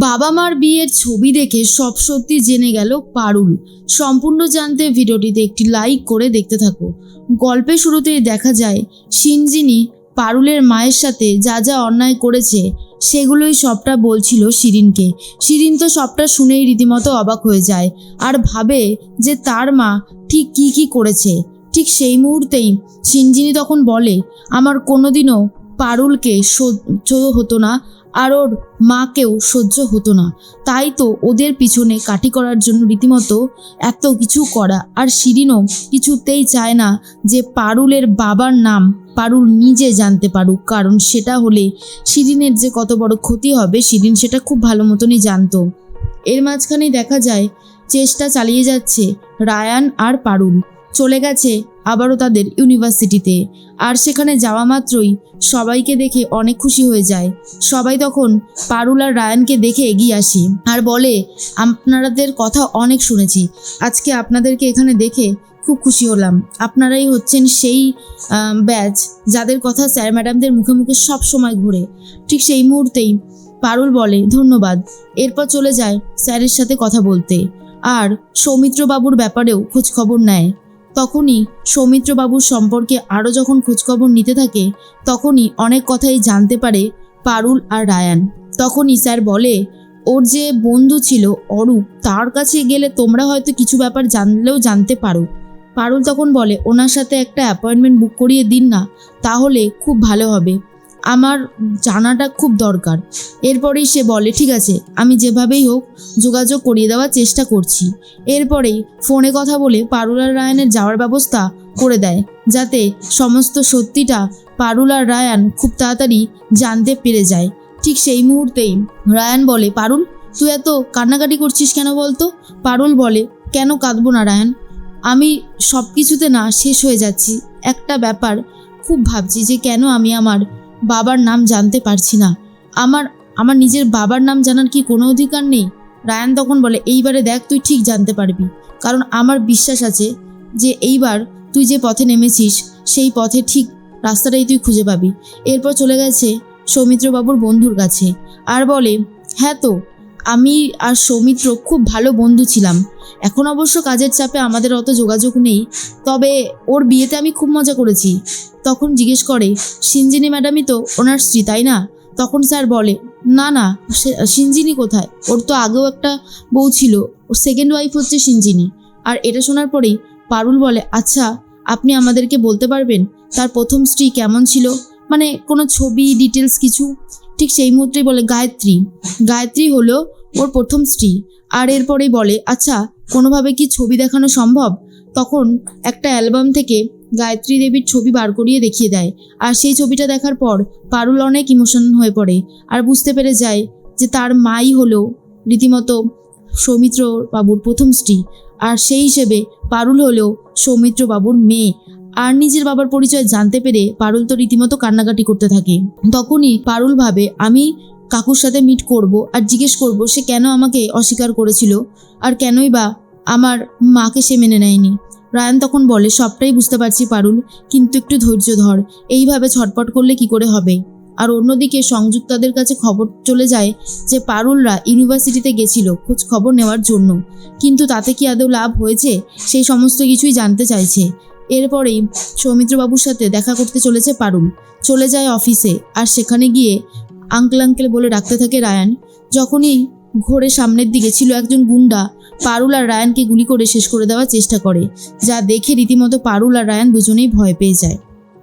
বাবা মার বিয়ের ছবি দেখে সব সত্যি জেনে গেল পারুল। সম্পূর্ণ জানতে ভিডিওটিতে একটি লাইক করে দেখতে থাকো। গল্পের শুরুতেই দেখা যায় সিনজিনি পারুলের মায়ের সাথে যা যা অন্যায় করেছে সেগুলোই সবটা বলছিল শিরিনকে। শিরিন তো সবটা শুনেই রীতিমতো অবাক হয়ে যায় আর ভাবে যে তার মা ঠিক কি করেছে। ঠিক সেই মুহূর্তেই সিনজিনি তখন বলে, আমার কোনোদিনও পারুলকে সহ্য হতো না আর ওর মাকেও সহ্য হতো না, তাই তো ওদের পিছনে কাঠি করার জন্য রীতিমতো এত কিছু করা। আর শিরিনও কিছুতেই চায় না যে পারুলের বাবার নাম পারুল নিজে জানতে পারুক, কারণ সেটা হলে শিরিনের যে কত বড় ক্ষতি হবে শিরিন সেটা খুব ভালো মতনই জানতো। এর মাঝখানেই দেখা যায় চেষ্টা চালিয়ে যাচ্ছে রায়ান আর পারুল। চলে গেছে আবারও তাদের ইউনিভার্সিটিতে, আর সেখানে যাওয়া মাত্রই সবাইকে দেখে অনেক খুশি হয়ে যায়। সবাই তখন পারুল আর রায়ানকে দেখে এগিয়ে আসে আর বলে, আপনাদের কথা অনেক শুনেছি, আজকে আপনাদেরকে এখানে দেখে খুব খুশি হলাম। আপনারাই হচ্ছেন সেই ব্যাচ যাদের কথা স্যার ম্যাডামদের মুখে মুখে সব সময় ঘুরে। ঠিক সেই মুহূর্তেই পারুল বলে ধন্যবাদ। এরপর চলে যায় স্যারের সাথে কথা বলতে আর সৌমিত্রবাবুর ব্যাপারেও খোঁজখবর নেয়। তখনই সৌমিত্রবাবুর সম্পর্কে আরও যখন খোঁজখবর নিতে থাকে তখনই অনেক কথাই জানতে পারে পারুল আর রায়ান। তখনই স্যার বলে, ওর যে বন্ধু ছিল অরূপ, তার কাছে গেলে তোমরা হয়তো কিছু ব্যাপার জানলেও জানতে পারো। পারুল তখন বলে, ওনার সাথে একটা অ্যাপয়েন্টমেন্ট বুক করিয়ে দিন না, তাহলে খুব ভালো হবে, আমার জানাটা খুব দরকার। এরপরেই সে বলে, ঠিক আছে, আমি যেভাবেই হোক যোগাযোগ করিয়ে দেওয়ার চেষ্টা করছি। এরপরেই ফোনে কথা বলে পারুল আর রায়ানের যাওয়ার ব্যবস্থা করে দেয়, যাতে সমস্ত সত্যিটা পারুল আর রায়ান খুব তাড়াতাড়ি জানতে পেরে যায়। ঠিক সেই মুহূর্তেই রায়ান বলে, পারুল তুই এত কান্নাকাটি করছিস কেন বলতো? পারুল বলে, কেন কাঁদবো না রায়ান, আমি সব কিছুতে না শেষ হয়ে যাচ্ছি। একটা ব্যাপার খুব ভাবছি যে কেন আমি আমার বাবার নাম জানতে পারছি না। আমার নিজের বাবার নাম জানার কি কোনো অধিকার নেই? রায়ান তখন বলে, এইবারে দেখ তুই ঠিক জানতে পারবি, কারণ আমার বিশ্বাস আছে যে এইবার তুই যে পথে নেমেছিস সেই পথে ঠিক রাস্তাটাই তুই খুঁজে পাবি। এরপর চলে গেছে সৌমিত্রবাবুর বন্ধুর কাছে আর বলে, হ্যাঁ তো আমি আর সৌমিত্র খুব ভালো বন্ধু ছিলাম। এখন অবশ্য কাজের চাপে আমাদের অত যোগাযোগ নেই, তবে ওর বিয়েতে আমি খুব মজা করেছি। তখন জিজ্ঞেস করে, সিনজিনি ম্যাডামই তো ওনার স্ত্রী তাই না? তখন স্যার বলে, না না, সিনজিনি কোথায়, ওর তো আগেও একটা বউ ছিল, ওর সেকেন্ড ওয়াইফ হচ্ছে সিনজিনি। আর এটা শোনার পরেই পারুল বলে, আচ্ছা আপনি আমাদেরকে বলতে পারবেন তার প্রথম স্ত্রী কেমন ছিল, মানে কোনো ছবি ডিটেলস কিছু? ঠিক সেই মুহূর্তেই বলে, গায়ত্রী হলো ওর প্রথম স্ত্রী। আর এরপরেই বলে, আচ্ছা কোনোভাবে কি ছবি দেখানো সম্ভব? তখন একটা অ্যালবাম থেকে গায়ত্রী দেবীর ছবি বার করিয়ে দেখিয়ে দেয়, আর সেই ছবিটা দেখার পর পারুল অনেক ইমোশনাল হয়ে পড়ে আর বুঝতে পেরে যায় যে তার মাই হলো রীতিমতো সৌমিত্র বাবুর প্রথম স্ত্রী, আর সেই হিসেবে পারুল হলো সৌমিত্র বাবুর মেয়ে। আর নিজের বাবার পরিচয় জানতে পেরে পারুল তো রীতিমতো কান্নাকাটি করতে থাকে। তখনই পারুল ভাবে, আমি কাকুর সাথে মিট করব আর জিজ্ঞেস করব সে কেন আমাকে অস্বীকার করেছিল আর কেনই বা আমার মাকে সে মেনে নেয়নি। রায়ান তখন বলে, সবটাই বুঝতে পারছি পারুল, কিন্তু একটু ধৈর্য ধর, এইভাবে ছটপট করলে কি করে হবে? আর অন্যদিকে সংযুক্তাদের কাছে খবর চলে যায় যে পারুলরা ইউনিভার্সিটিতে গেছিল খোঁজ খবর নেওয়ার জন্য, কিন্তু তাতে কি আদৌ লাভ হয়েছে সেই সমস্ত কিছুই জানতে চাইছে। এরপরেই সৌমিত্রবাবুর সাথে দেখা করতে চলেছে পারুল। চলে যায় অফিসে আর সেখানে গিয়ে আঙ্কেল বলে ডাকতে থাকে রায়ান। যখনই ঘোরে সামনের দিকে ছিল একজন গুন্ডা পারুল আর রায়ানকে গুলি করে শেষ করে দেওয়ার চেষ্টা করে, যা দেখে রীতিমতো পারুল আর রায়ান দুজনেই ভয় পেয়ে যায়।